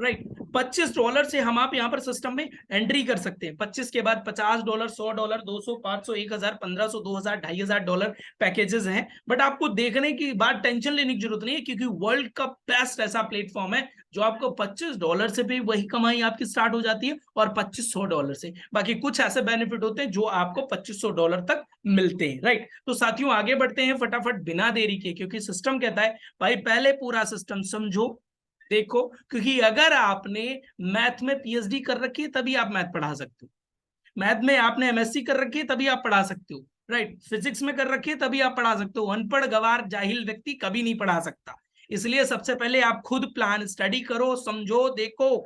Right. $25 से हम आप यहाँ पर सिस्टम में एंट्री कर सकते हैं। 25 के बाद $50, $100, 200, 500, 1000, 1500, 2000, $2500 पैकेजेस हैं। बट आपको देखने की बात, टेंशन लेने की जरूरत नहीं है, क्योंकि वर्ल्ड का बेस्ट ऐसा प्लेटफॉर्म है जो आपको $25 से भी वही कमाई आपकी स्टार्ट हो जाती है, और $2500 से। बाकी कुछ ऐसे बेनिफिट होते हैं जो आपको $2500 तक मिलते हैं। राइट। तो साथियों आगे बढ़ते हैं फटाफट बिना देरी के, क्योंकि सिस्टम कहता है भाई पहले पूरा सिस्टम समझो, देखो, क्योंकि अगर आपने मैथ में पीएचडी कर रखी है तभी आप मैथ पढ़ा सकते हो, मैथ में आपने एमएससी कर रखी है तभी आप पढ़ा सकते हो, राइट। फिजिक्स में कर रखी है तभी आप पढ़ा सकते हो, अनपढ़ गवार जाहिल व्यक्ति कभी नहीं पढ़ा सकता। इसलिए सबसे पहले आप खुद प्लान स्टडी करो, समझो, देखो,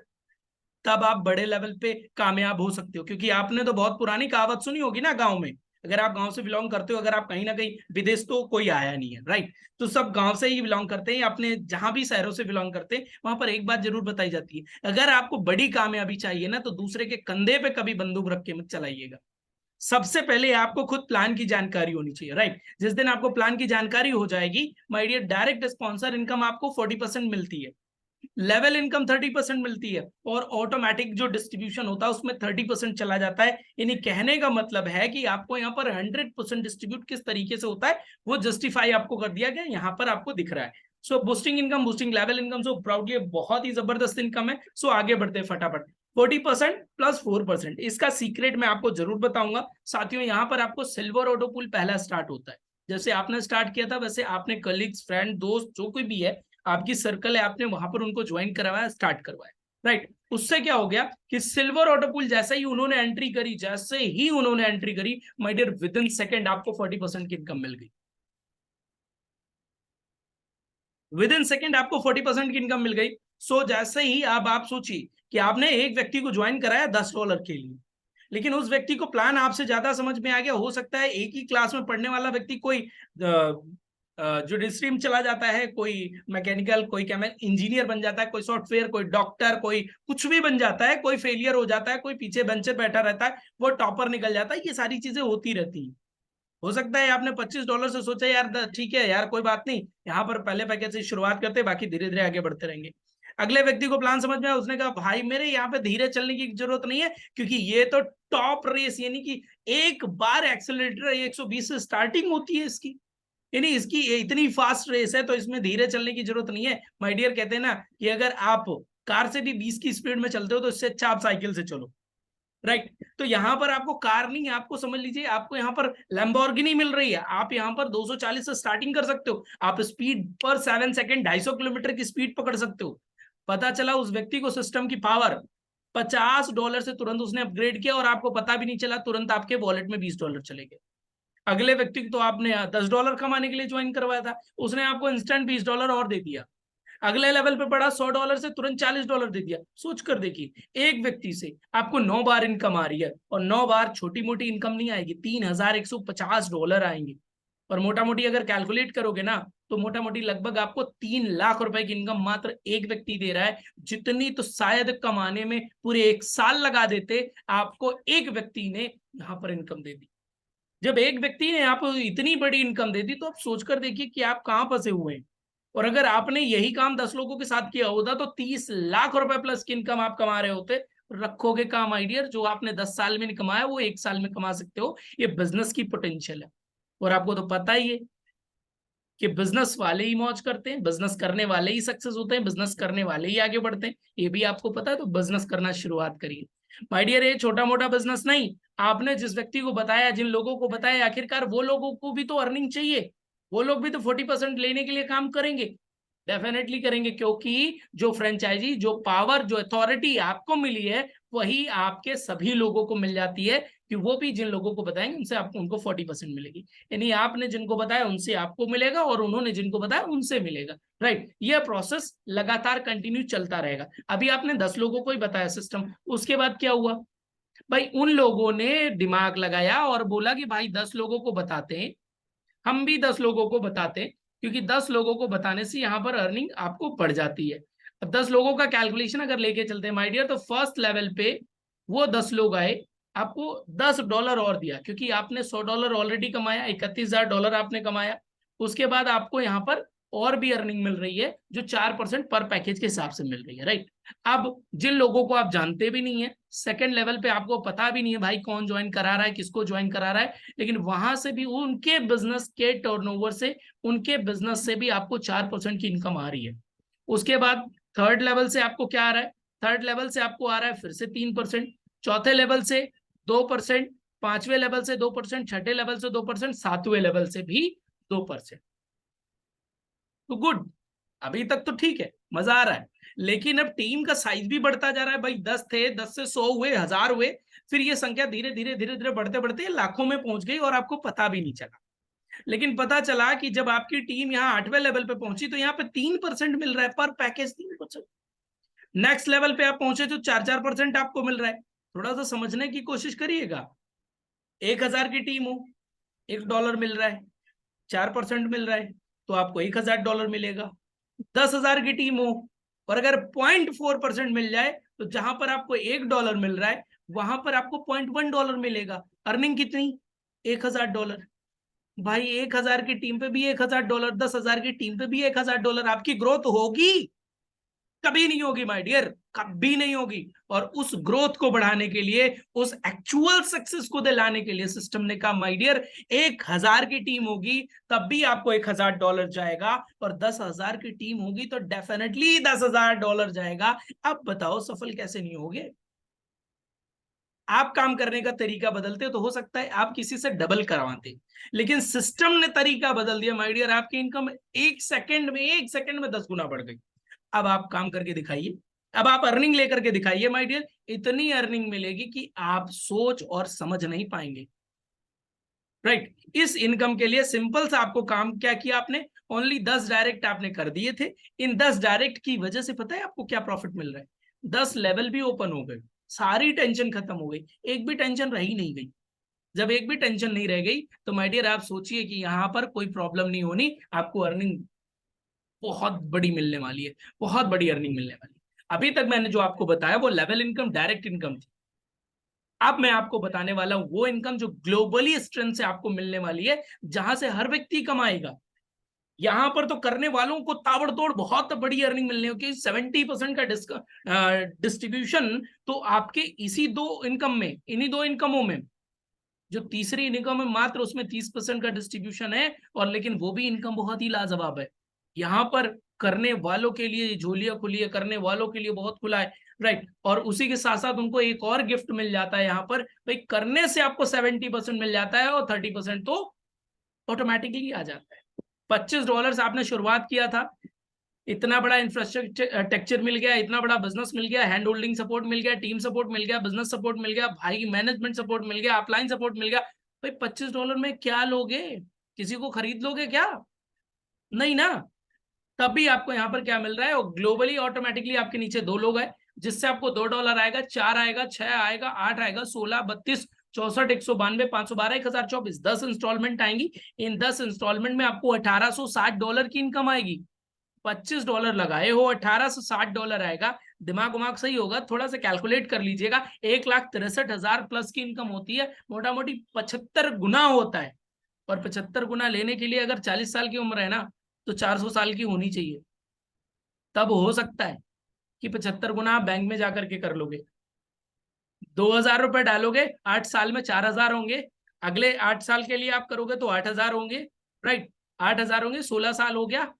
तब आप बड़े लेवल पे कामयाब हो सकते हो। क्योंकि आपने तो बहुत पुरानी कहावत सुनी होगी ना गांव में, अगर आप गांव से बिलोंग करते हो, अगर आप कहीं ना कहीं, विदेश तो कोई आया नहीं है, राइट, तो सब गांव से ही बिलोंग करते हैं, अपने जहां भी शहरों से बिलोंग करते हैं वहां पर एक बात जरूर बताई जाती है, अगर आपको बड़ी कामयाबी चाहिए ना तो दूसरे के कंधे पे कभी बंदूक रख के मत चलाइएगा। सबसे पहले आपको खुद प्लान की जानकारी होनी चाहिए, राइट। जिस दिन आपको प्लान की जानकारी हो जाएगी, my dear, direct sponsor income आपको 40% मिलती है, लेवल इनकम 30% मिलती है, और ऑटोमेटिक जो डिस्ट्रीब्यूशन होता है उसमें 30% चला जाता है। यानी कहने का मतलब है कि आपको यहाँ पर 100% डिस्ट्रीब्यूट किस तरीके से होता है वो जस्टिफाई आपको कर दिया गया, यहाँ पर आपको दिख रहा है। So boosting income, boosting level income, so proudly बहुत ही जबरदस्त इनकम है। सो आगे बढ़ते हैं फटाफट। 40% प्लस 4%, इसका सीक्रेट मैं आपको जरूर बताऊंगा साथियों। यहाँ पर आपको सिल्वर ऑटो पूल पहला स्टार्ट होता है, जैसे आपने स्टार्ट किया था वैसे आपने कलीग्स, फ्रेंड, दोस्त, जो कोई भी है आपकी सर्कल है, आपने वहां पर उनको ज्वाइन करवाया, स्टार्ट करवाया, राइट। उससे क्या हो गया कि सिल्वर ऑटो पूल जैसे ही उन्होंने एंट्री करी, my dear, within second आपको 40% की इनकम मिल गई, विद इन सेकेंड आपको 40% की इनकम मिल गई। सो जैसे ही अब आप सोचिए कि आपने एक व्यक्ति को ज्वाइन कराया $10 के लिए, लेकिन उस व्यक्ति को प्लान आपसे ज्यादा समझ में आ गया, हो सकता है एक ही क्लास में पढ़ने वाला व्यक्ति कोई जो स्ट्रीम चला जाता है, कोई मैकेनिकल, कोई इंजीनियर बन जाता है, कोई सॉफ्टवेयर, कोई डॉक्टर, कोई कुछ भी बन जाता है, कोई फेलियर हो जाता है, कोई पीछे बेंच पे बैठा रहता है, वो टॉपर निकल जाता है, ये सारी चीजें होती रहती है। हो सकता है आपने $25 से सोचा यार ठीक है यार कोई बात नहीं, यहाँ पर पहले पैकेज से शुरुआत करते, बाकी धीरे धीरे आगे बढ़ते रहेंगे। अगले व्यक्ति को प्लान समझ में आया, उसने कहा भाई मेरे यहाँ पे धीरे चलने की जरूरत नहीं है, क्योंकि ये तो टॉप रेस, यानी कि एक बार एक्सेलरेटर 120 से स्टार्टिंग होती है इसकी, यानी इसकी इतनी फास्ट रेस है, तो इसमें धीरे चलने की जरूरत नहीं है। माय डियर, कहते हैं ना कि अगर आप कार से भी 20 की स्पीड में चलते हो तो इससे अच्छा आप साइकिल से चलो, राइट। तो यहाँ पर आपको कार नहीं, आपको समझ लीजिए आपको यहाँ पर लैम्बोर्गिनी मिल रही है, आप यहाँ पर 240 से स्टार्टिंग कर सकते हो, आप स्पीड पर 7 सेकंड 250 किलोमीटर की स्पीड पकड़ सकते हो। पता चला उस व्यक्ति को सिस्टम की पावर, $50 से तुरंत उसने अपग्रेड किया, और आपको पता भी नहीं चला, तुरंत आपके वॉलेट में $20 चले गए। अगले व्यक्ति को तो आपने $10 कमाने के लिए ज्वाइन करवाया था, उसने आपको इंस्टेंट $20 और दे दिया। अगले लेवल पे पड़ा, $100 से तुरंत $40 दे दिया। सोच कर देखिए, एक व्यक्ति से आपको 9 बार इनकम आ रही है, और 9 बार छोटी मोटी इनकम नहीं आएगी, $3150 आएंगे। और मोटा मोटी अगर कैलकुलेट करोगे ना, तो मोटा मोटी लगभग आपको 3 लाख रुपए की इनकम मात्र एक व्यक्ति दे रहा है, जितनी तो शायद कमाने में पूरे 1 साल लगा देते, आपको एक व्यक्ति ने यहाँ पर इनकम दे दी। जब एक व्यक्ति ने आपको इतनी बड़ी इनकम दे दी, तो आप सोचकर देखिए कि आप कहां फंसे हुए हैं। और अगर आपने यही काम 10 लोगों के साथ किया होता तो 30 लाख रुपए प्लस की इनकम आप कमा रहे होते। रखोगे काम आइडिया, जो आपने 10 साल में नहीं कमाया वो 1 साल में कमा सकते हो। ये बिजनेस की पोटेंशियल है, और आपको तो पता ही है कि बिजनेस वाले ही मौज करते हैं, बिजनेस करने वाले ही सक्सेस होते हैं, बिजनेस करने वाले ही आगे बढ़ते हैं, ये भी आपको पता है। तो बिजनेस करना शुरुआत करिए माय डियर। ये छोटा मोटा बिजनेस नहीं, आपने जिस व्यक्ति को बताया, जिन लोगों को बताया, आखिरकार वो लोगों को भी तो अर्निंग चाहिए, वो लोग भी तो 40% लेने के लिए काम करेंगे, डेफिनेटली करेंगे, क्योंकि जो फ्रेंचाइजी, जो पावर, जो अथॉरिटी आपको मिली है, वही आपके सभी लोगों को मिल जाती है, कि वो भी जिन लोगों को बताएंगे उनसे आपको, उनको 40% मिलेगी। यानी आपने जिनको बताया उनसे आपको मिलेगा, और उन्होंने जिनको बताया उनसे मिलेगा, राइट। यह प्रोसेस लगातार कंटिन्यू चलता रहेगा। अभी आपने 10 लोगों को ही बताया सिस्टम, उसके बाद क्या हुआ भाई, उन लोगों ने दिमाग लगाया और बोला कि भाई 10 लोगों को बताते हैं, हम भी 10 लोगों को बताते हैं, क्योंकि 10 लोगों को बताने से यहाँ पर अर्निंग आपको बढ़ जाती है। अब 10 लोगों का कैलकुलेशन अगर लेके चलते हैं माय डियर, तो फर्स्ट लेवल पे वो 10 लोग आए, आपको $10 और दिया, क्योंकि आपने $100 ऑलरेडी कमाया, $31,000 आपने कमाया। उसके बाद आपको यहाँ पर और भी अर्निंग मिल रही है जो 4% पर पैकेज के हिसाब से मिल रही है, राइट। अब जिन लोगों को आप जानते भी नहीं है, सेकंड लेवल पे आपको पता भी नहीं है भाई कौन ज्वाइन करा रहा है, किसको ज्वाइन करा रहा है, लेकिन वहां से भी उनके बिजनेस के टर्नओवर से, उनके बिजनेस से भी आपको 4% की इनकम आ रही है। उसके बाद थर्ड लेवल से आपको क्या आ रहा है, थर्ड लेवल से आपको आ रहा है फिर से 3%, चौथे लेवल से 2%, पांचवें लेवल से 2%, छठे लेवल से 2%, सातवें लेवल से भी 2%। तो गुड, अभी तक तो ठीक है, मजा आ रहा है। लेकिन अब टीम का साइज भी बढ़ता जा रहा है भाई, 10 थे, 10 से 100 हुए, 1000 हुए, फिर ये संख्या धीरे धीरे धीरे धीरे बढ़ते बढ़ते लाखों में पहुंच गई और आपको पता भी नहीं चला। लेकिन पता चला कि जब आपकी टीम यहाँ 8वें लेवल पे पहुंची तो यहाँ पे 3% मिल रहा है पर पैकेज, 3%। नेक्स्ट लेवल पे आप पहुंचे तो 4% आपको मिल रहा है। थोड़ा सा समझने की कोशिश करिएगा। 1000 की टीम हो, $1 मिल रहा है, 4% मिल रहा है, तो आपको $1000 मिलेगा। 10,000 की टीम हो और अगर 0.4% मिल जाए तो जहां पर आपको $1 मिल रहा है वहां पर आपको $0.1 मिलेगा। अर्निंग कितनी? $1000। भाई 1000 की टीम पे भी $1000, 10,000 की टीम पे भी $1000। आपकी ग्रोथ होगी? कभी नहीं होगी माय डियर, कभी नहीं होगी। और उस ग्रोथ को बढ़ाने के लिए, उस एक्चुअल सक्सेस को दिलाने के लिए सिस्टम ने कहा माय डियर 1000 की टीम होगी तब भी आपको $1000 जाएगा, और 10,000 की टीम होगी तो डेफिनेटली $10,000 जाएगा। अब बताओ सफल कैसे नहीं होगे? आप काम करने का तरीका बदलते तो हो सकता है आप किसी से डबल करवाते, लेकिन सिस्टम ने तरीका बदल दिया माय डियर, आपकी इनकम 1 सेकंड में 10 गुना बढ़ गई। अब आप काम करके दिखाइए, अब आप अर्निंग लेकर के दिखाइए माय डियर, इतनी अर्निंग मिलेगी कि आप सोच और समझ नहीं पाएंगे, राइट। इस इनकम के लिए सिंपल सा आपको काम क्या किया आपने, ओनली 10 डायरेक्ट आपने कर दिए थे। इन 10 डायरेक्ट की वजह से पता है आपको क्या प्रॉफिट मिल रहा है? 10 लेवल भी ओपन हो गए, सारी टेंशन खत्म हो गई, एक भी टेंशन रही नहीं गई। जब एक भी टेंशन नहीं रह गई तो माय डियर आप सोचिए कि यहां पर कोई प्रॉब्लम नहीं होनी, आपको अर्निंग बहुत बड़ी मिलने वाली है, बहुत बड़ी अर्निंग मिलने वाली है। अभी तक मैंने जो आपको बताया वो लेवल इनकम, डायरेक्ट इनकम थी। अब मैं आपको बताने वाला हूं वो इनकम जो ग्लोबली स्ट्रेंथ से आपको मिलने वाली है, जहां से हर व्यक्ति कमाएगा। यहां पर तो करने वालों को ताबड़तोड़ बहुत बड़ी अर्निंग मिलने होगी, 70% का डिस्ट्रीब्यूशन तो आपके इसी दो इनकम में, इन्हीं दो इनकमों में। जो तीसरी इनकम है मात्र उसमें 30% का डिस्ट्रीब्यूशन है, और लेकिन वो भी इनकम बहुत ही लाजवाब है। यहाँ पर करने वालों के लिए झोलियां खुली है, करने वालों के लिए बहुत खुला है, राइट। और उसी के साथ साथ उनको एक और गिफ्ट मिल जाता है यहाँ पर, भाई करने से आपको 70% मिल जाता है और 30% तो ऑटोमेटिकली आ जाता है। $25 आपने शुरुआत किया था, इतना बड़ा इंफ्रास्ट्रक्चर मिल गया, इतना बड़ा बिजनेस मिल गया, हैंड होल्डिंग सपोर्ट मिल गया, टीम सपोर्ट मिल गया, बिजनेस सपोर्ट मिल गया, भाई मैनेजमेंट सपोर्ट मिल गया, अपलाइन सपोर्ट मिल गया। भाई $25 में क्या लोगे? किसी को खरीद लोगे क्या? नहीं ना। तभी आपको यहाँ पर क्या मिल रहा है, और ग्लोबली ऑटोमेटिकली आपके नीचे दो लोग हैं, जिससे आपको $2 आएगा, 4 आएगा, 6 आएगा, 8 आएगा, 16, 32, 64, 192, 512, 1024, 10 इंस्टॉलमेंट आएंगी। इन 10 इंस्टॉलमेंट में आपको $1860 की इनकम आएगी। $25 लगाए हो, $1860 आएगा। दिमाग उमाग सही होगा, थोड़ा सा कैलकुलेट कर लीजिएगा, 1,63,000 प्लस की इनकम होती है, मोटा मोटी 75 गुना होता है। और 75 गुना लेने के लिए अगर 40 साल की उम्र है ना, तो 400 साल की होनी चाहिए, तब हो सकता है कि 75 गुना आप बैंक में जाकर के कर लोगे। 2,000 रुपए डालोगे, 8 साल में 4,000 होंगे, अगले 8 साल के लिए आप करोगे तो 8,000 होंगे, राइट। 8,000 होंगे, 16 साल हो गया।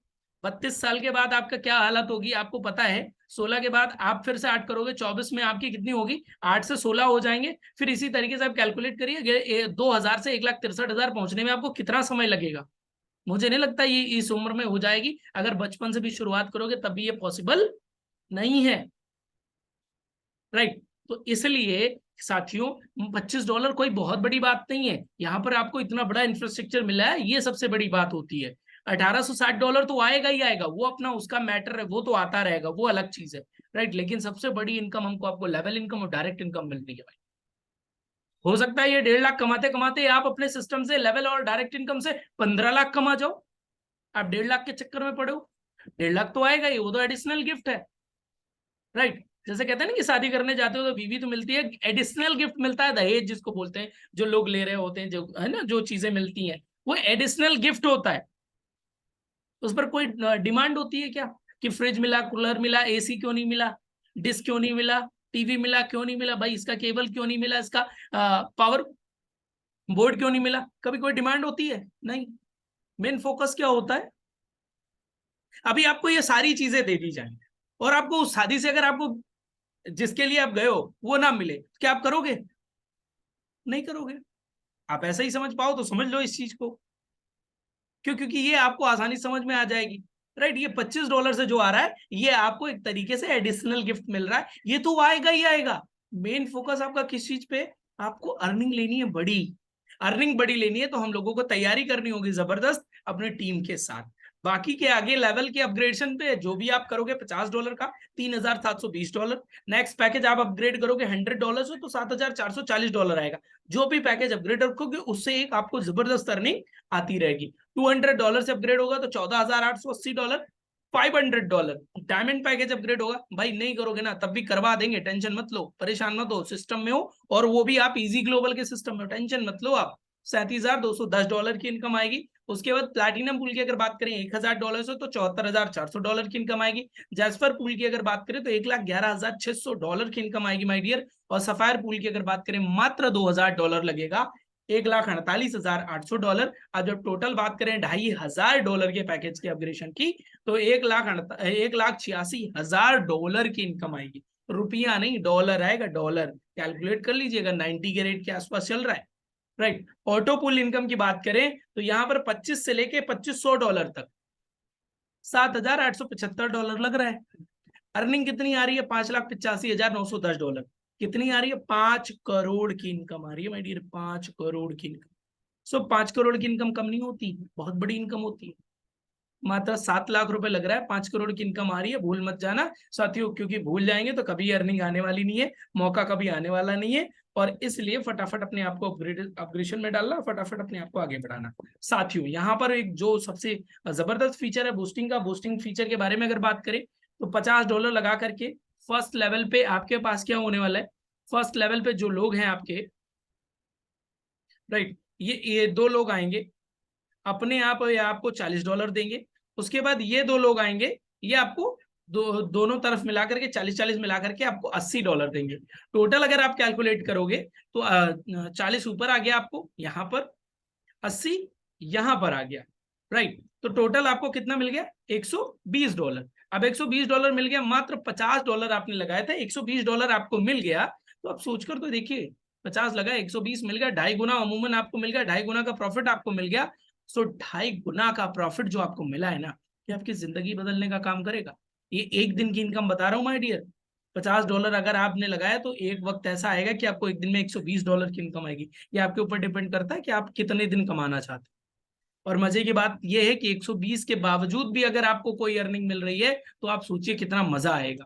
32 साल के बाद आपका क्या हालत होगी आपको पता है? 16 के बाद आप फिर से 8 करोगे, 24 में आपकी कितनी होगी? 8 से 16 हो जाएंगे। फिर इसी तरीके से आप कैलकुलेट करिए 2,000 से 1,63,000 पहुंचने में आपको कितना समय लगेगा। मुझे नहीं लगता ये इस उम्र में हो जाएगी, अगर बचपन से भी शुरुआत करोगे तब भी ये पॉसिबल नहीं है, राइट। तो इसलिए साथियों $25 कोई बहुत बड़ी बात नहीं है, यहां पर आपको इतना बड़ा इंफ्रास्ट्रक्चर मिला है, ये सबसे बड़ी बात होती है। $1860 तो आएगा ही आएगा, वो अपना उसका मैटर है, वो तो आता रहेगा, वो अलग चीज है, राइट। लेकिन सबसे बड़ी इनकम हमको आपको लेवल इनकम और डायरेक्ट इनकम मिल रही है भाई। हो सकता है ये 1.5 लाख कमाते कमाते आप अपने सिस्टम से लेवल और डायरेक्ट इनकम से 15 लाख कमा जाओ। आप 1.5 लाख के चक्कर में पड़े हो, 1.5 लाख तो आएगा ही, वो तो एडिशनल गिफ्ट है, राइट। जैसे कहते हैं ना कि शादी करने जाते हो तो बीवी तो मिलती है, एडिशनल गिफ्ट मिलता है, दहेज जिसको बोलते हैं, जो लोग ले रहे होते हैं, जो है ना, जो चीजें मिलती हैं वो एडिशनल गिफ्ट होता है। उस पर कोई डिमांड होती है क्या कि फ्रिज मिला, कूलर मिला, एसी क्यों नहीं मिला, डिस्क क्यों नहीं मिला, टीवी मिला क्यों नहीं मिला भाई, इसका केबल क्यों नहीं मिला, इसका पावर बोर्ड क्यों नहीं मिला, कभी कोई डिमांड होती है? नहीं। मेन फोकस क्या होता है, अभी आपको ये सारी चीजें दे दी जाए और आपको उस शादी से अगर आपको जिसके लिए आप गए हो वो ना मिले, क्या आप करोगे? नहीं करोगे। आप ऐसा ही समझ पाओ तो समझ लो इस चीज को, क्यों? क्योंकि ये आपको आसानी समझ में आ जाएगी, राइट। ये $25 से जो आ रहा है ये आपको एक तरीके से एडिशनल गिफ्ट मिल रहा है, ये तो आएगा ही आएगा। मेन फोकस आपका किस चीज पे, आपको अर्निंग लेनी है बड़ी, अर्निंग बड़ी लेनी है तो हम लोगों को तैयारी करनी होगी जबरदस्त अपने टीम के साथ। बाकी के आगे लेवल के अपग्रेडेशन पे जो भी आप करोगे $50 का $3,720, नेक्स्ट पैकेज आप अपग्रेड करोगे $100 से तो $7,440 आएगा। जो भी पैकेज अपग्रेड रखोगे उससे एक आपको जबरदस्त अर्निंग आती रहेगी। $200 से अपग्रेड होगा तो $14,880, $500 डायमंड पैकेज अपग्रेड होगा, भाई नहीं करोगे ना तब भी करवा देंगे, टेंशन मत लो, परेशान मत हो, सिस्टम में हो और वो भी आप इजी ग्लोबल के सिस्टम में, टेंशन मत लो आप। $37,210 की इनकम आएगी। उसके बाद प्लैटिनम पूल की अगर बात करें $1,000 से तो $74,400 की इनकम आएगी। जैस्पर पूल की अगर बात करें तो $1,11,600 की इनकम आएगी माय डियर। और सफायर पूल की अगर बात करें मात्र $2,000 लगेगा, $1,48,800। अब जब टोटल बात करें $2,500 के पैकेज के अपग्रेडेशन की तो $1,86,000 की इनकम आएगी। रुपया नहीं डॉलर आएगा, डॉलर कैलकुलेट कर लीजिएगा, 90 के रेट के आसपास चल रहा है, राइट। ऑटो पुल इनकम की बात करें तो यहां पर 25 से लेके $2,500 तक $7,875 लग रहा है। अर्निंग कितनी आ रही है, $5,85,910। कितनी आ रही है, 5 करोड़ की इनकम आ रही है माय डियर, 5 करोड़ की इनकम। सो 5 करोड़ की इनकम कम नहीं होती, बहुत बड़ी इनकम होती है। मात्र 7 लाख रुपए लग रहा है, 5 करोड़ की इनकम आ रही है, भूल मत जाना साथियों, क्योंकि भूल जाएंगे तो कभी अर्निंग आने वाली नहीं है, मौका कभी आने वाला नहीं है। और इसलिए फटाफट अपने आप को अपग्रेडेशन में डालना, फटाफट अपने आप को आगे बढ़ाना। साथियों यहाँ पर एक जो सबसे जबरदस्त फीचर है बूस्टिंग का, बूस्टिंग फीचर के बारे में अगर बात करें तो $50 लगा करके फर्स्ट लेवल पे आपके पास क्या होने वाला है, फर्स्ट लेवल पे जो लोग हैं आपके, राइट, ये 2 लोग आएंगे अपने आप, ये आपको $40 देंगे। उसके बाद ये 2 लोग आएंगे, ये आपको दोनों तरफ मिलाकर के 40-40 मिलाकर के आपको $80 देंगे। टोटल अगर आप कैलकुलेट करोगे तो 40 ऊपर आ गया आपको, यहाँ पर 80 यहाँ पर आ गया, राइट। तो टोटल आपको कितना मिल गया, $120। अब $120 मिल गया, मात्र $50 आपने लगाए थे, $120 आपको मिल गया। तो आप सोचकर तो देखिए, 50 लगा, 120 मिल गया, 2.5 गुना अमूमन आपको मिल गया, 2.5 गुना का प्रॉफिट आपको मिल गया। सो 2.5 गुना का प्रॉफिट जो आपको मिला है ना, ये आपकी जिंदगी बदलने का काम करेगा। ये एक दिन की इनकम बता रहा हूँ माय डियर। $50 अगर आपने लगाया तो एक वक्त ऐसा आएगा कि आपको एक दिन में $120 की इनकम आएगी। ये आपके ऊपर डिपेंड करता है कि आप कितने दिन कमाना चाहते हैं। और मजे की बात यह है कि 120 के बावजूद भी अगर आपको कोई अर्निंग मिल रही है तो आप सोचिए कितना मजा आएगा,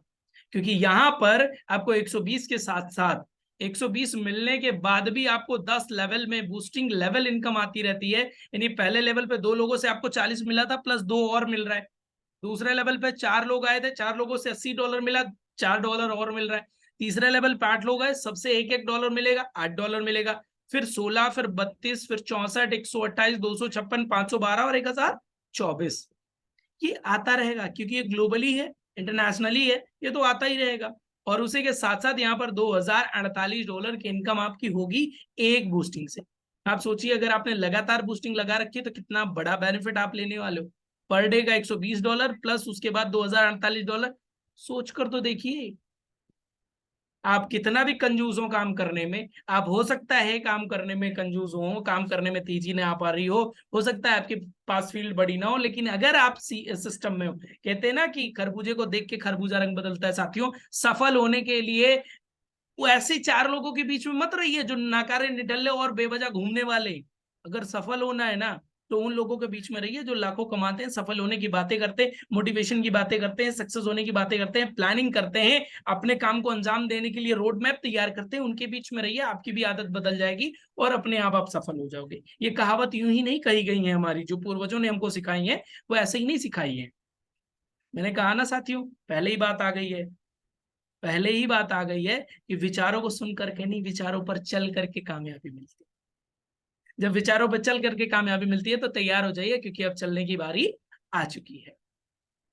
क्योंकि यहां पर आपको 120 के साथ साथ 120 मिलने के बाद भी आपको 10 लेवल में बूस्टिंग लेवल इनकम आती रहती है। यानी पहले लेवल पे 2 लोगों से आपको 40 मिला था, प्लस 2 और मिल रहा है। दूसरे लेवल पे 4 लोग आए थे, 4 लोगों से $80 मिला, $4 और मिल रहा है। तीसरे लेवल पे 8 लोग आए, सबसे एक डॉलर मिलेगा, $8 मिलेगा। फिर 16, फिर 32, फिर 64, 128, 256, 512 और 1024। ये आता रहेगा क्योंकि ये ग्लोबली है, इंटरनेशनली है, ये तो आता ही रहेगा। और उसी के साथ साथ यहाँ पर $2,048 की इनकम आपकी होगी एक बूस्टिंग से। आप सोचिए अगर आपने लगातार बूस्टिंग लगा रखी है तो कितना बड़ा बेनिफिट आप लेने वाले हो। पर डे का $120 प्लस उसके बाद $2,048। सोच कर तो देखिए, आप कितना भी कंजूस हो काम करने में, आप हो सकता है काम करने में कंजूस हो, काम करने में तेजी ना आ पा रही हो सकता है आपके पास फील्ड बड़ी ना हो, लेकिन अगर आप सिस्टम में हो, कहते हैं ना कि खरबूजे को देख के खरबूजा रंग बदलता है। साथियों, सफल होने के लिए वो ऐसे 4 लोगों के बीच में मत रहिए जो नाकारे निडल्ले और बेवजह घूमने वाले। अगर सफल होना है ना तो उन लोगों के बीच में रहिए जो लाखों कमाते हैं, सफल होने की बातें करते हैं, मोटिवेशन की बातें करते हैं, सक्सेस होने की बातें करते हैं, प्लानिंग करते हैं, अपने काम को अंजाम देने के लिए रोड मैप तैयार करते हैं। उनके बीच में रहिए, आपकी भी आदत बदल जाएगी और अपने आप सफल हो जाओगे। ये कहावत यूं ही नहीं कही गई है, हमारी जो पूर्वजों ने हमको सिखाई है वो ऐसे ही नहीं सिखाई है। मैंने कहा ना साथियों, पहले ही बात आ गई है, पहले ही बात आ गई है कि विचारों को सुन करके नहीं, विचारों पर चल करके कामयाबी मिलती है। जब विचारों पर चल करके कामयाबी मिलती है तो तैयार हो जाइए, क्योंकि अब चलने की बारी आ चुकी है।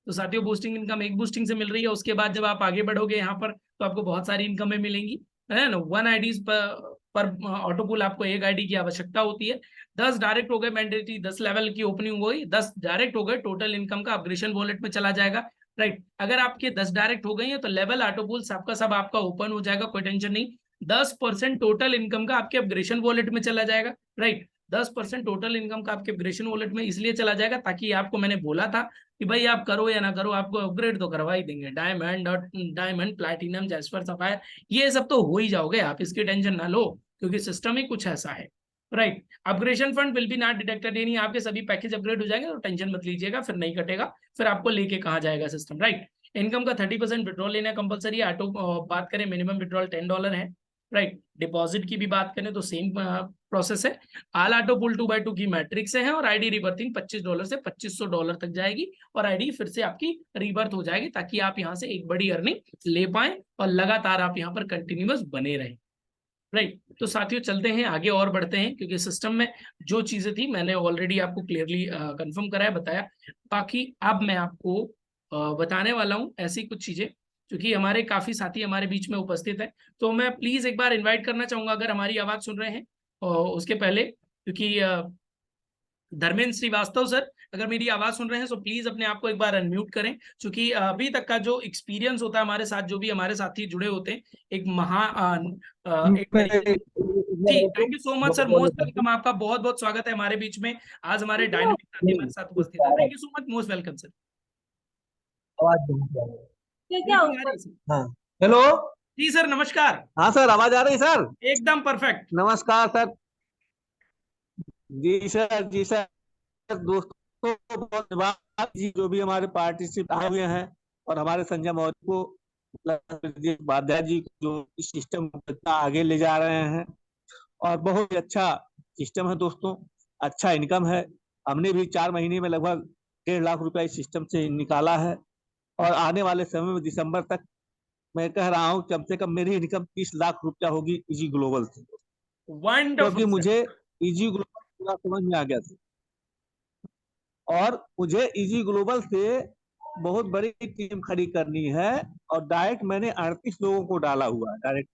तो साथियों बूस्टिंग इनकम एक बूस्टिंग से मिल रही है, उसके बाद जब आप आगे बढ़ोगे यहाँ पर तो आपको बहुत सारी इनकमें मिलेंगी, है ना। 1 आईडी पर ऑटो पुल आपको एक आईडी की आवश्यकता होती है। 10 डायरेक्ट हो गए मैंडेटरी, 10 लेवल की ओपनिंग हो गई, 10 डायरेक्ट हो गए, टोटल इनकम का अपग्रेशन वॉलेट में चला जाएगा, राइट। अगर आपके 10 डायरेक्ट हो गई है तो लेवल ऑटो पुल सबका सब आपका ओपन हो जाएगा, कोई टेंशन नहीं। 10% टोटल इनकम का आपके अपग्रेशन वॉलेट में चला जाएगा, राइट। 10% टोटल इनकम का आपके अपग्रेशन वॉलेट में इसलिए चला जाएगा ताकि आपको मैंने बोला था कि भाई आप करो या ना करो आपको अपग्रेड तो करवा ही देंगे, डायमंड और डायमंड प्लैटिनम जैस्पर सफायर ये सब तो हो ही जाओगे आप, इसकी टेंशन ना लो, क्योंकि सिस्टम ही कुछ ऐसा है, right. Upgradation fund will be not deducted, यानी आपके सभी पैकेज अपग्रेड हो जाएंगे तो टेंशन मत लीजिएगा, फिर नहीं कटेगा, फिर आपको लेके कहाँ जाएगा सिस्टम, राइट। इनकम का 30% विड्रॉल लेना कंपलसरी है। ऑटो बात करें मिनिमम विड्रॉल $10 है, राइट। डिपॉजिट की भी बात करें तो सेम प्रोसेस है। आल ऑटो पुल 2x2 की मैट्रिक्स है और आईडी रिबर्थिंग $25 से $2500 तक जाएगी और आईडी फिर से आपकी रिबर्थ हो जाएगी ताकि आप यहाँ से एक बड़ी अर्निंग ले पाए और लगातार आप यहाँ पर कंटिन्यूअस बने रहें, राइट। तो साथियों चलते हैं आगे और बढ़ते हैं, क्योंकि सिस्टम में जो चीजें थी मैंने ऑलरेडी आपको क्लियरली कंफर्म कराया, बताया। बाकी अब मैं आपको बताने वाला हूँ ऐसी कुछ चीजें, क्योंकि हमारे काफी साथी हमारे बीच में उपस्थित है, तो मैं प्लीज एक बार इन्वाइट करना चाहूंगा अगर हमारी आवाज सुन रहे हैं और उसके पहले, क्योंकि धर्मेंद्र श्रीवास्तव सर अगर मेरी आवाज सुन रहे हैं तो प्लीज अपने आप को एक बार अनम्यूट करें, क्योंकि अभी तक का जो एक्सपीरियंस होता है हमारे साथ, जो भी हमारे साथी जुड़े होते हैं, एक एक तरीके से। जी thank you so much sir, most welcome, आपका बहुत बहुत स्वागत है हमारे बीच में। आज हमारे डायनामिक साथी हमारे साथ उपस्थित है, thank you so much, most welcome sir. आवाज बिल्कुल आ रही है सर। हाँ हेलो। जी सर नमस्कार। हाँ सर आवाज आ रही सर। एकदम परफेक्ट। नमस्कार सर। जी सर जी सर। दोस्तों बहुत धन्यवाद जी जो भी हमारे पार्टिसिपेट आए हुए हैं और हमारे संजय मौर्य को उपाध्याय जी जो इस सिस्टम को इतना आगे ले जा रहे हैं और बहुत ही अच्छा सिस्टम है दोस्तों, अच्छा इनकम है। हमने भी 4 महीने में लगभग 1.5 लाख रुपया इस सिस्टम से निकाला है और आने वाले समय में दिसंबर तक मैं कह रहा हूँ कम से कम मेरी इनकम 30 लाख रुपया होगी इजी ग्लोबल से, क्योंकि वंडरफुल सर। मुझे इजी ग्लोबल पूरा समझ में आ गया था और मुझे इजी ग्लोबल से बहुत बड़ी टीम खड़ी करनी है और डायरेक्ट मैंने 38 लोगों को डाला हुआ है। डायरेक्ट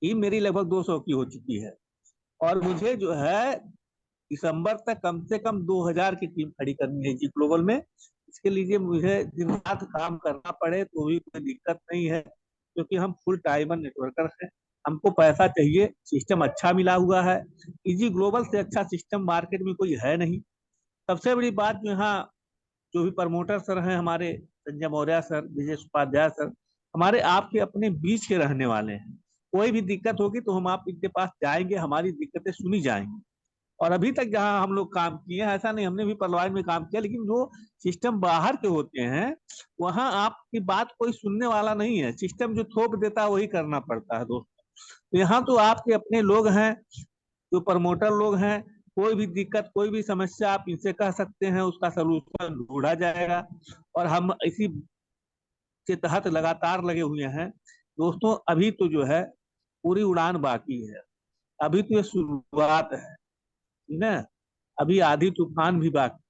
टीम मेरी लगभग 200 की हो चुकी है और मुझे जो है दिसंबर तक कम से कम 2000 की टीम खड़ी करनी है जी ग्लोबल में। इसके लिए मुझे दिन रात काम करना पड़े तो भी कोई दिक्कत नहीं है, क्योंकि हम फुल टाइमर नेटवर्कर हैं, हमको पैसा चाहिए, सिस्टम अच्छा मिला हुआ है। इजी ग्लोबल से अच्छा सिस्टम मार्केट में कोई है नहीं। सबसे बड़ी बात जो यहाँ जो भी प्रमोटर सर हैं हमारे संजय मौर्य सर, विजय उपाध्याय सर, हमारे आपके अपने बीच के रहने वाले हैं। कोई भी दिक्कत होगी तो हम आप इनके पास जाएंगे, हमारी दिक्कतें सुनी जाएंगी। और अभी तक जहां हम लोग काम किए हैं ऐसा नहीं हमने भी पलवान में काम किया, लेकिन जो सिस्टम बाहर के होते हैं वहां आपकी बात कोई सुनने वाला नहीं है, सिस्टम जो थोप देता है वही करना पड़ता है दोस्तों। तो यहाँ तो आपके अपने लोग हैं, जो प्रमोटर लोग हैं, कोई भी दिक्कत कोई भी समस्या आप इनसे कह सकते हैं, उसका सलूशन ढूंढा जाएगा। और हम इसी के तहत लगातार लगे हुए हैं दोस्तों। अभी तो जो है पूरी उड़ान बाकी है, अभी तो ये शुरुआत है ना, अभी आधी तूफान भी बाकी,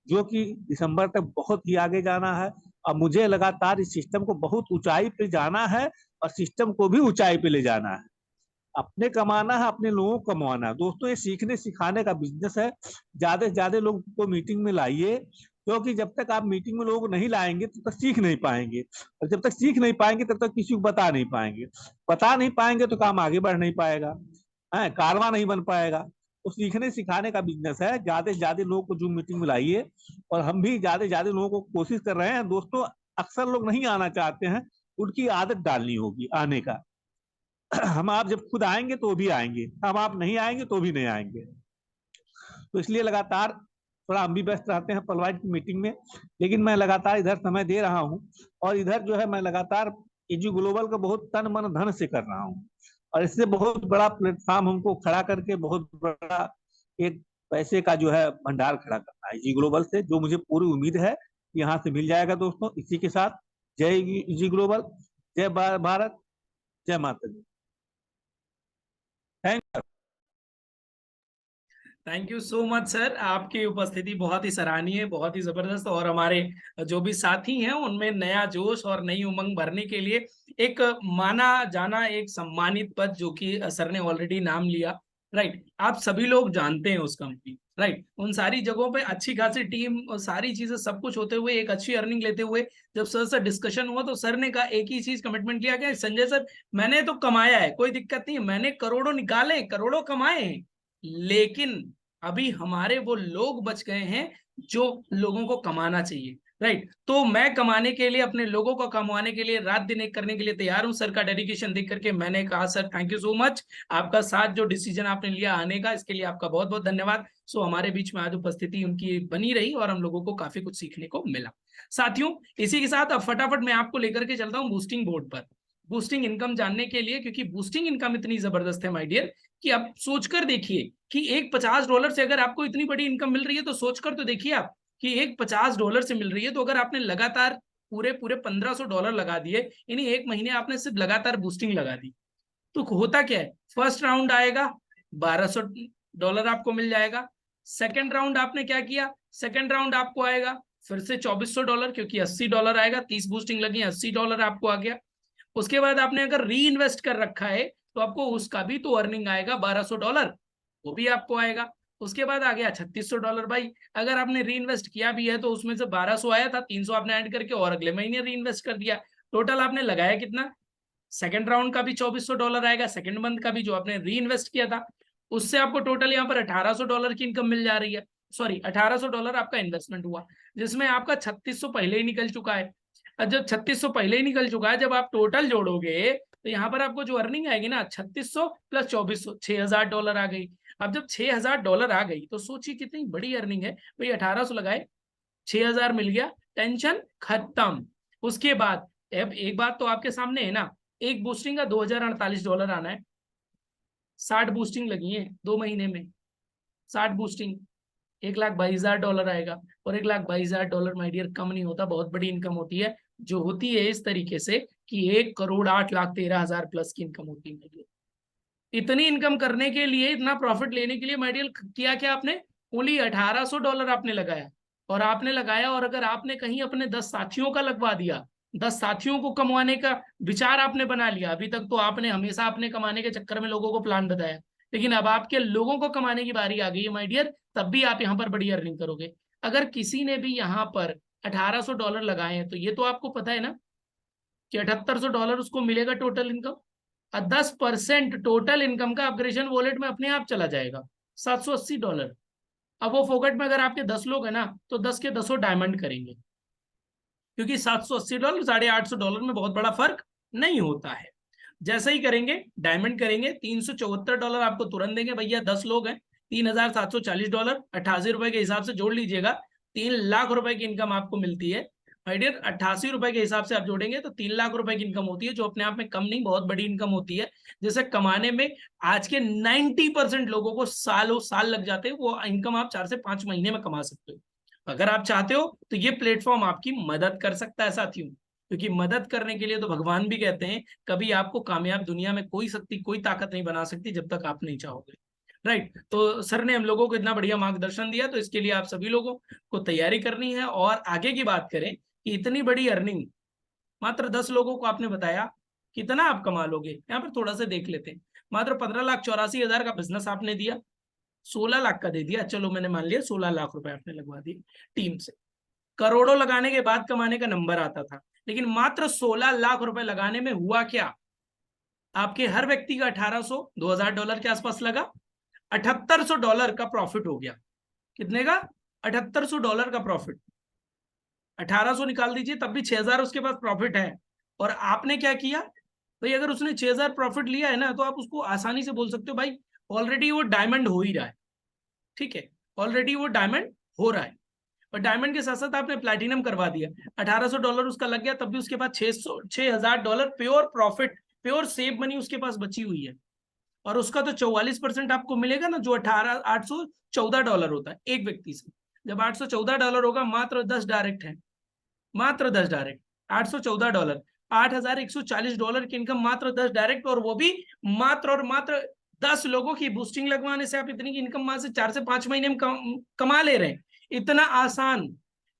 जो कि दिसंबर तक बहुत ही आगे जाना है। और मुझे लगातार इस सिस्टम को बहुत ऊंचाई पे जाना है और सिस्टम को भी ऊंचाई पे ले जाना है। अपने कमाना है, अपने लोगों को कमाना है दोस्तों। ये सीखने सिखाने का बिजनेस है। ज्यादा से ज्यादा लोग को मीटिंग में लाइए, क्योंकि जब तक आप मीटिंग में लोगों को नहीं लाएंगे तब तक सीख नहीं पाएंगे, और जब तक सीख नहीं पाएंगे तब तक किसी को बता नहीं पाएंगे। बता नहीं पाएंगे तो काम आगे बढ़ नहीं पाएगा, है कारवा नहीं बन पाएगा। तो सीखने सिखाने का बिजनेस है। ज्यादा से ज्यादा लोगों को जूम मीटिंग में लाइए, और हम भी ज्यादा से ज्यादा लोगों को कोशिश कर रहे हैं दोस्तों। अक्सर लोग नहीं आना चाहते हैं, उनकी आदत डालनी होगी आने का। हम आप जब खुद आएंगे तो भी आएंगे, हम आप नहीं आएंगे तो भी नहीं आएंगे। तो इसलिए लगातार थोड़ा हम भी व्यस्त रहते हैं पलवान की मीटिंग में, लेकिन मैं लगातार इधर समय दे रहा हूँ। और इधर जो है मैं लगातार इजी ग्लोबल का बहुत तन मन धन से कर रहा हूँ, और इससे बहुत बड़ा प्लेटफॉर्म हमको खड़ा करके बहुत बड़ा एक पैसे का जो है भंडार खड़ा करना है इजी ग्लोबल से, जो मुझे पूरी उम्मीद है यहाँ से मिल जाएगा दोस्तों। इसी के साथ जय इजी ग्लोबल, जय भारत, जय माता दी। Thank you. Thank you so much sir, आपकी उपस्थिति बहुत ही सराहनीय है, बहुत ही जबरदस्त। और हमारे जो भी साथी हैं उनमें नया जोश और नई उमंग भरने के लिए एक माना जाना एक सम्मानित पद जो कि सर ने ऑलरेडी नाम लिया, राइट, आप सभी लोग जानते हैं उस कंपनी, राइट, उन सारी जगहों पे अच्छी खासी टीम और सारी चीजें सब कुछ होते हुए एक अच्छी अर्निंग लेते हुए जब सर से डिस्कशन हुआ तो सर ने कहा एक ही चीज कमिटमेंट किया कि संजय सर मैंने तो कमाया है, कोई दिक्कत नहीं है, मैंने करोड़ों निकाले, करोड़ों कमाए हैं, लेकिन अभी हमारे वो लोग बच गए हैं जो लोगों को कमाना चाहिए, राइट। तो मैं कमाने के लिए, अपने लोगों को कमाने के लिए रात दिन एक करने के लिए तैयार हूं। सर का डेडिकेशन देख करके मैंने कहा sir thank you so much, आपका साथ जो डिसीजन आपने लिया आने का, इसके लिए आपका बहुत बहुत धन्यवाद। सो हमारे बीच में आज उपस्थिति उनकी बनी रही और हम लोगों को काफी कुछ सीखने को मिला। साथियों, इसी के साथ अब फटाफट मैं आपको लेकर के चलता हूँ बूस्टिंग बोर्ड पर, बूस्टिंग इनकम जानने के लिए, क्योंकि बूस्टिंग इनकम इतनी जबरदस्त है माय डियर कि आप सोचकर देखिए कि एक $50 से अगर आपको इतनी बड़ी इनकम मिल रही है तो सोचकर तो देखिए आप कि एक $50 से मिल रही है, तो अगर आपने लगातार पूरे पूरे $1500 लगा दिए, यानी एक महीने आपने सिर्फ लगातार बूस्टिंग लगा दी, तो होता क्या है, फर्स्ट राउंड आएगा $1200 आपको मिल जाएगा। सेकेंड राउंड आपने क्या किया, सेकेंड राउंड आपको आएगा फिर से $2400, क्योंकि $80 आएगा, 30 बूस्टिंग लगी, $80 आपको आ गया। उसके बाद आपने अगर री इन्वेस्ट कर रखा है तो आपको उसका भी तो अर्निंग आएगा $1200, वो भी आपको आएगा। उसके बाद आ गया $3600 भाई, अगर आपने री इन्वेस्ट किया भी है तो उसमें से 1200 आया था, 300 आपने ऐड करके और अगले महीने री इन्वेस्ट कर दिया, टोटल आपने लगाया कितना, सेकंड राउंड का भी $2400 आएगा, सेकंड मंथ का भी जो आपने री इन्वेस्ट किया था उससे आपको टोटल यहाँ पर $1800 की इनकम मिल जा रही है। सॉरी, $1800 आपका इन्वेस्टमेंट हुआ, जिसमें आपका 3600 पहले ही निकल चुका है। अब जब 3600 पहले ही निकल चुका है, जब आप टोटल जोड़ोगे तो यहाँ पर आपको जो अर्निंग आएगी ना, 3600 प्लस 2400, $6000 आ गई। अब जब $6000 आ गई तो सोचिए कितनी बड़ी अर्निंग है भाई, 1800 लगाए, 6000 मिल गया, टेंशन खत्म। उसके बाद अब एक बात तो आपके सामने है ना, एक बूस्टिंग का $2048 आना है, 60 बूस्टिंग लगी है 2 महीने में, 60 बूस्टिंग, $1,22,000 आएगा। और $1,22,000 माय डियर कम नहीं होता, बहुत बड़ी इनकम होती है, जो होती है इस तरीके से कि 1,08,13,000 प्लस की इनकम होती है माय डियर। इतनी इनकम करने के लिए, इतना प्रॉफिट लेने के लिए माय डियर किया क्या आपने, ओनली $1800 आपने लगाया, और आपने लगाया और अगर आपने कहीं अपने 10 साथियों का लगवा दिया, 10 साथियों को कमवाने का विचार आपने बना लिया, अभी तक तो आपने हमेशा अपने कमाने के चक्कर में लोगों को प्लान बताया, लेकिन अब आपके लोगों को कमाने की बारी आ गई है माय डियर, तब भी आप यहाँ पर बड़ी अर्निंग करोगे। अगर किसी ने भी यहाँ पर $1800 लगाए हैं तो ये तो आपको पता है ना कि $7800 उसको मिलेगा टोटल इनकम, और 10% टोटल इनकम का अपग्रेशन वॉलेट में अपने आप चला जाएगा, $780। अब वो फोकट में अगर आपके 10 लोग हैं ना तो 10 के 10 डायमंड करेंगे, क्योंकि $780 $850 में बहुत बड़ा फर्क नहीं होता है। जैसे ही करेंगे डायमंड करेंगे, $374 आपको तुरंत देंगे भैया, 10 लोग हैं, $3740, 88 रुपए के हिसाब से जोड़ लीजिएगा, 3 लाख रुपए की इनकम आपको मिलती है माय डियर। 88 रुपए के हिसाब से आप जोड़ेंगे तो 3 लाख रुपए की इनकम होती है, जो अपने आप में कम नहीं, बहुत बड़ी इनकम होती है, जिसे कमाने में आज के 90% लोगों को सालों साल लग जाते हैं, वो इनकम आप 4 से 5 महीने में कमा सकते हो। अगर आप चाहते हो तो ये प्लेटफॉर्म आपकी मदद कर सकता है साथियों, क्योंकि मदद करने के लिए तो भगवान भी कहते हैं कभी आपको कामयाब दुनिया में कोई शक्ति, कोई ताकत नहीं बना सकती जब तक आप नहीं चाहोगे, राइट। तो सर ने हम लोगों को इतना बढ़िया मार्गदर्शन दिया, तो इसके लिए आप सभी लोगों को तैयारी करनी है। और आगे की बात करें कि इतनी बड़ी अर्निंग मात्र 10 लोगों को आपने बताया, कितना आप कमा लोगे, यहाँ पर थोड़ा सा देख लेते हैं। मात्र 15,84,000 का बिजनेस आपने दिया, 16 लाख का दे दिया, चलो मैंने मान लिया 16 लाख रुपए आपने लगवा दिए टीम से। करोड़ों लगाने के बाद कमाने का नंबर आता था, लेकिन मात्र 16 लाख रुपए लगाने में हुआ क्या, आपके हर व्यक्ति का 1800 $2,000 के आसपास लगा, $7,800 का प्रॉफिट हो गया। कितने का, $7,800 का प्रॉफिट। 1800 निकाल दीजिए तब भी 6000 उसके पास प्रॉफिट है। और आपने क्या किया भाई, अगर उसने 6000 प्रॉफिट लिया है ना तो आप उसको आसानी से बोल सकते हो भाई ऑलरेडी वो डायमंड हो ही रहा है, ठीक है, ऑलरेडी वो डायमंड हो रहा है। और डायमंड के साथ साथ आपने प्लैटिनम करवा दिया, $1800 उसका लग गया, तब भी उसके पास $6,000 pure profit, pure save money उसके पास बची हुई है। और उसका तो 44% आपको मिलेगा ना, जो $814 होता है एक व्यक्ति से। जब $814 होगा, मात्र 10 डायरेक्ट है, मात्र 10 डायरेक्ट, $814, $8,140 की इनकम, मात्र 10 डायरेक्ट, और वो भी मात्र और मात्र 10 लोगों की बूस्टिंग लगवाने से आप इतनी की इनकम वहां से 4 से 5 महीने में कमा ले रहे हैं। इतना आसान।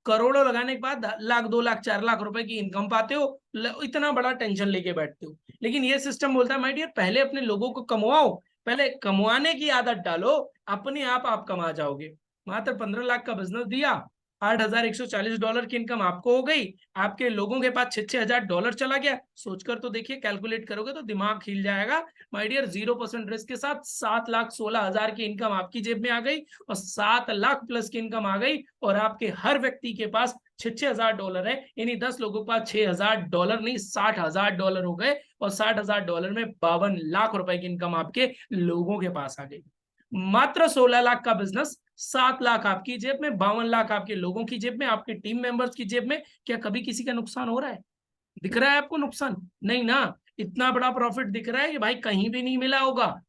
करोड़ों लगाने के बाद लाख 2 लाख 4 लाख रुपए की इनकम पाते हो, इतना बड़ा टेंशन लेके बैठते हो। लेकिन ये सिस्टम बोलता है माय डियर, पहले अपने लोगों को कमवाओ, पहले कमवाने की आदत डालो, अपने आप कमा जाओगे। मात्र 15 लाख का बिजनेस दिया, $8,140 की इनकम आपको हो गई, आपके लोगों के पास $6,000 चला गया। सोचकर तो देखिए, कैलकुलेट करोगे तो दिमाग हिल जाएगा। माय डियर, 0% रिस्क के साथ 7,16,000 की इनकम आपकी जेब में आ गई, और 7 लाख प्लस की इनकम आ गई, और आपके हर व्यक्ति के पास $6,000 है। यानी 10 लोगों के पास $6,000 नहीं, $60,000 हो गए, और $60,000 में 52 लाख रुपए की इनकम आपके लोगों के पास आ गई। मात्र 16 लाख का बिजनेस, 7 लाख आपकी जेब में, 52 लाख आपके लोगों की जेब में, आपके टीम मेंबर्स की जेब में। क्या कभी किसी का नुकसान हो रहा है? दिख रहा है आपको नुकसान? नहीं ना। इतना बड़ा प्रॉफिट दिख रहा है कि भाई कहीं भी नहीं मिला होगा।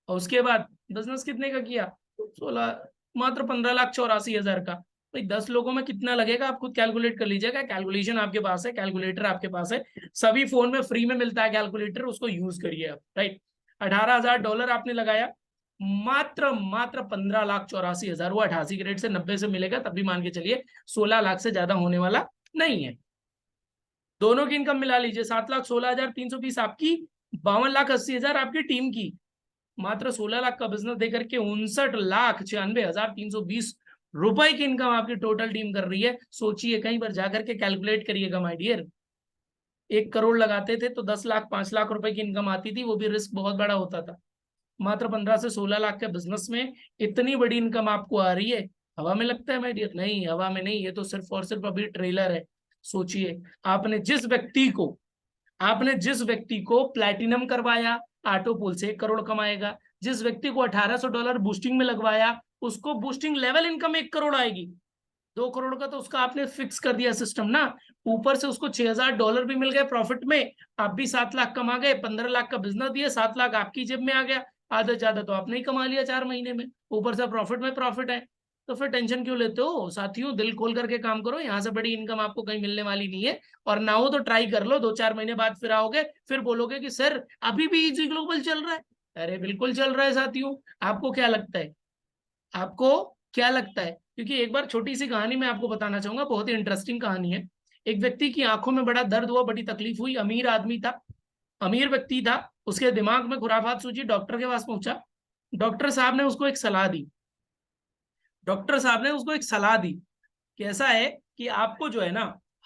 और उसके बाद बिजनेस कितने का किया? 16, मात्र 15,84,000 का। भाई 10 लोगों में कितना लगेगा आप खुद कैलकुलेट कर लीजिएगा। कैलकुलेशन आपके पास है, कैलकुलेटर आपके पास है, सभी फोन में फ्री में मिलता है कैलकुलेटर, उसको यूज करिए आप। राइट, $18,000 आपने लगाया, मात्र 15,84,000। वो 88 के रेट से 90 से मिलेगा, तब भी मान के चलिए 16 लाख से ज्यादा होने वाला नहीं है। दोनों की इनकम मिला लीजिए, 7,16,320 आपकी, 52,80,000 आपकी टीम की। मात्र 16 लाख का बिजनेस देकर के 59,96,320 रुपए की इनकम आपकी टोटल टीम कर रही है। सोचिए, कहीं पर जाकर के कैलकुलेट करिएगा माय डियर। 1 करोड़ लगाते थे तो 10 लाख 5 लाख रुपए की इनकम आती थी, वो भी रिस्क बहुत बड़ा होता था। मात्र 15 से 16 लाख के बिजनेस में इतनी बड़ी इनकम आपको आ रही है। हवा में लगता है माय डियर? नहीं, हवा में नहीं, ये तो सिर्फ और सिर्फ अभी ट्रेलर है। सोचिए, आपने जिस व्यक्ति को प्लैटिनम करवाया, ऑटो पुल से 1 करोड़ कमाएगा। जिस व्यक्ति को $1,800 बूस्टिंग में लगवाया, उसको बूस्टिंग लेवल इनकम 1 करोड़ आएगी। 2 करोड़ का तो उसका आपने फिक्स कर दिया सिस्टम ना, ऊपर से उसको $6,000 भी मिल गए प्रॉफिट में, आप भी 7 लाख कमा गए। 15 लाख का बिजनेस दिए, 7 लाख आपकी जेब में आ गया। आधा ज्यादा तो आपने ही कमा लिया 4 महीने में, ऊपर से प्रॉफिट में प्रॉफिट है। तो फिर टेंशन क्यों लेते हो साथियों? दिल खोल करके काम करो, यहाँ से बड़ी इनकम आपको कहीं मिलने वाली नहीं है। और ना हो तो ट्राई कर लो, 2-4 महीने बाद फिर आओगे, फिर बोलोगे कि सर अभी भी इजी ग्लोबल चल रहा है। अरे बिल्कुल चल रहा है साथियों। आपको क्या लगता है? आपको क्या लगता है? क्योंकि एक बार छोटी सी कहानी मैं आपको बताना चाहूंगा, बहुत ही इंटरेस्टिंग कहानी है। एक व्यक्ति की आंखों में बड़ा दर्द हुआ, बड़ी तकलीफ हुई, अमीर आदमी था, अमीर व्यक्ति था, उसके दिमाग में खुराफात सूझी, डॉक्टर के पास पहुंचा। डॉक्टर साहब ने उसको एक सलाह दी। डॉक्टर साहब ने उसको एक सलाह दी कि ऐसा है कि आपको जो है ना,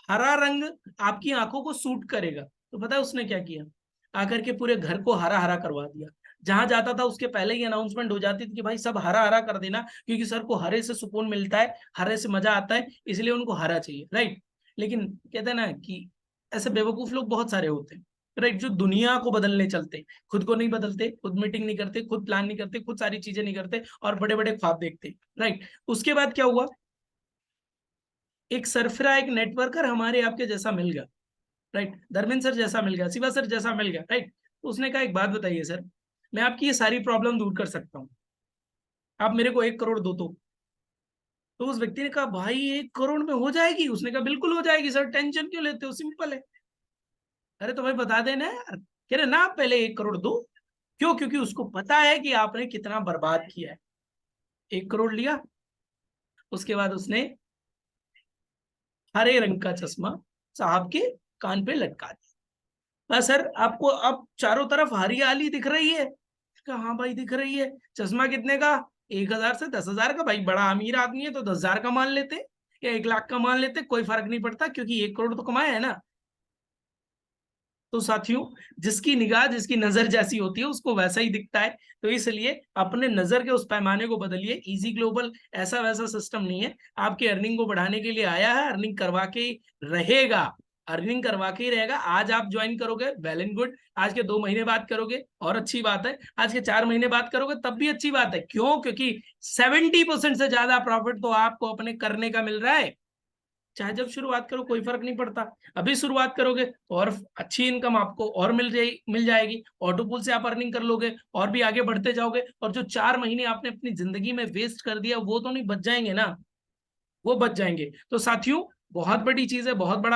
हरा रंग आपकी आंखों को सूट करेगा। तो पता है उसने क्या किया? आकर के पूरे घर को हरा हरा करवा दिया। जहां जाता था उसके पहले ही अनाउंसमेंट हो जाती थी कि भाई सब हरा हरा कर देना, क्योंकि सर को हरे से सुकून मिलता है, हरे से मजा आता है, इसलिए उनको हरा चाहिए। राइट। लेकिन कहते हैं ना कि ऐसे बेवकूफ लोग बहुत सारे होते हैं, राइट, जो दुनिया को बदलने चलते, खुद को नहीं बदलते, खुद मीटिंग नहीं करते, खुद प्लान नहीं करते, खुद सारी चीजें नहीं करते, और बड़े बड़े ख्वाब देखते। राइट। उसके बाद क्या हुआ? एक सरफरा, एक नेटवर्कर हमारे आपके जैसा मिल गया। राइट, धर्मेंद्र सर जैसा मिल गया, शिवा सर जैसा मिल गया। राइट। तो उसने कहा एक बात बताइए सर, मैं आपकी ये सारी प्रॉब्लम दूर कर सकता हूँ, आप मेरे को 1 करोड़ दो। तो उस व्यक्ति ने कहा भाई 1 करोड़ में हो जाएगी? उसने कहा बिल्कुल हो जाएगी सर, टेंशन क्यों लेते हो, सिंपल है। अरे तो भाई बता देना यार। कह रहे ना, आप पहले 1 करोड़ दो। क्यों? क्योंकि उसको पता है कि आपने कितना बर्बाद किया है। 1 करोड़ लिया, उसके बाद उसने हरे रंग का चश्मा साहब के कान पे लटका दिया। सर आपको अब चारों तरफ हरियाली दिख रही है? कहा हाँ भाई दिख रही है। चश्मा कितने का? 1,000 से 10,000 का। भाई बड़ा अमीर आदमी है तो 10,000 का मान लेते या 1 लाख का मान लेते, कोई फर्क नहीं पड़ता, क्योंकि 1 करोड़ तो कमाया है ना। तो साथियों, जिसकी निगाह जिसकी नजर जैसी होती है उसको वैसा ही दिखता है। तो इसलिए अपने नजर के उस पैमाने को बदलिए। इजी ग्लोबल ऐसा वैसा सिस्टम नहीं है, आपकी अर्निंग को बढ़ाने के लिए आया है, अर्निंग करवा के ही रहेगा, अर्निंग करवा के ही रहेगा। आज आप ज्वाइन करोगे, वेल एंड गुड। आज के 2 महीने बाद करोगे और अच्छी बात है, आज के 4 महीने बाद करोगे तब भी अच्छी बात है। क्यों? क्योंकि 70% से ज्यादा प्रॉफिट तो आपको अपने करने का मिल रहा है। चाहे जब शुरुआत करो कोई फर्क नहीं पड़ता, अभी शुरुआत करोगे तो और अच्छी इनकम आपको और मिल जाएगी। ऑटो पुल से आप अर्निंग कर लोगे और भी आगे बढ़ते जाओगे, और जो 4 महीने आपने अपनी जिंदगी में वेस्ट कर दिया वो तो नहीं बच जाएंगे ना, वो बच जाएंगे। तो साथियों, बहुत बड़ी चीज है, बहुत बड़ा